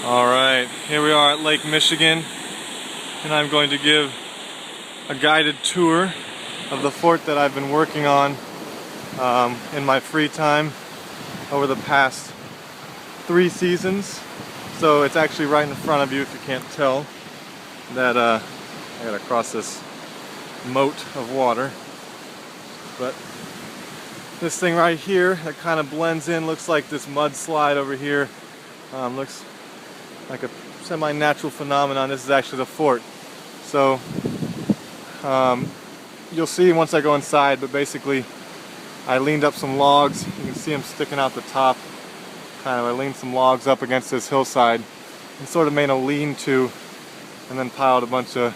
Alright, here we are at Lake Michigan, and I'm going to give a guided tour of the fort that I've been working on in my free time over the past 3 seasons. So it's actually right in front of you if you can't tell that I gotta cross this moat of water. But this thing right here that kind of blends in, looks like this mudslide over here. Looks like a semi-natural phenomenon. This is actually the fort. So you'll see once I go inside, but basically I leaned up some logs. You can see them sticking out the top. I leaned some logs up against this hillside and sort of made a lean-to, and then piled a bunch of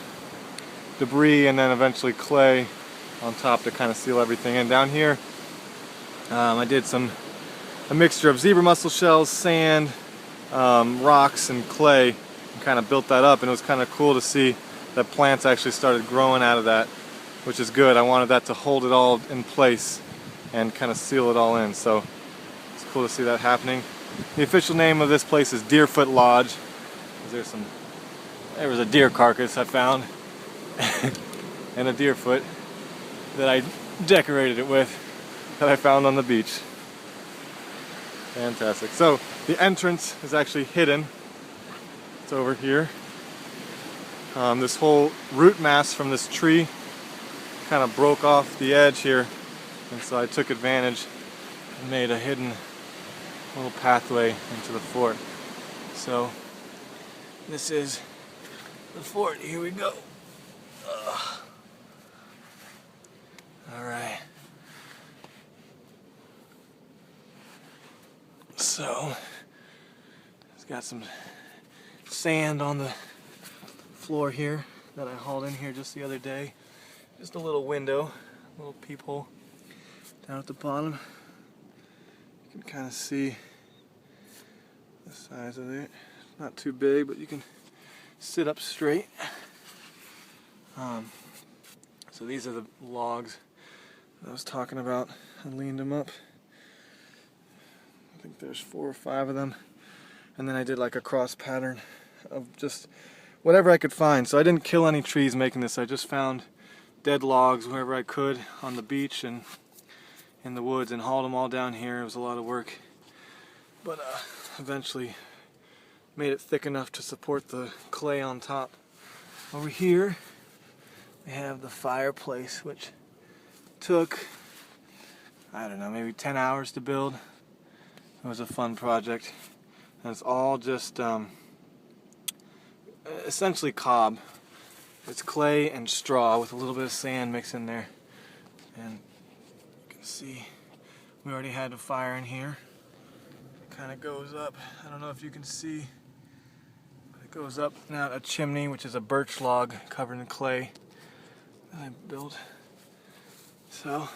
debris and then eventually clay on top to kind of seal everything in. Down here I did a mixture of zebra mussel shells, sand, rocks and clay, and kind of built that up, and it was kind of cool to see that plants actually started growing out of that, which is good. I wanted that to hold it all in place and kind of seal it all in, so it's cool to see that happening. The official name of this place is Deerfoot Lodge. There was a deer carcass I found and a deer foot that I decorated it with that I found on the beach. Fantastic. So the entrance is actually hidden. It's over here. This whole root mass from this tree kind of broke off the edge here, and so I took advantage and made a hidden little pathway into the fort. So this is the fort. Here we go. Alright. So it's got some sand on the floor here that I hauled in here just the other day. Just a little window, a little peephole down at the bottom. You can kind of see the size of it. Not too big, but you can sit up straight. So these are the logs that I was talking about. I leaned them up. I think there's 4 or 5 of them. And then I did like a cross pattern of just whatever I could find. So I didn't kill any trees making this. I just found dead logs wherever I could on the beach and in the woods and hauled them all down here. It was a lot of work, but eventually made it thick enough to support the clay on top. Over here we have the fireplace, which took, I don't know, maybe 10 hours to build. It was a fun project, and it's all just essentially cob. It's clay and straw with a little bit of sand mixed in there. And you can see we already had a fire in here. It kind of goes up, I don't know if you can see, but it goes up now a chimney, which is a birch log covered in clay that I built. So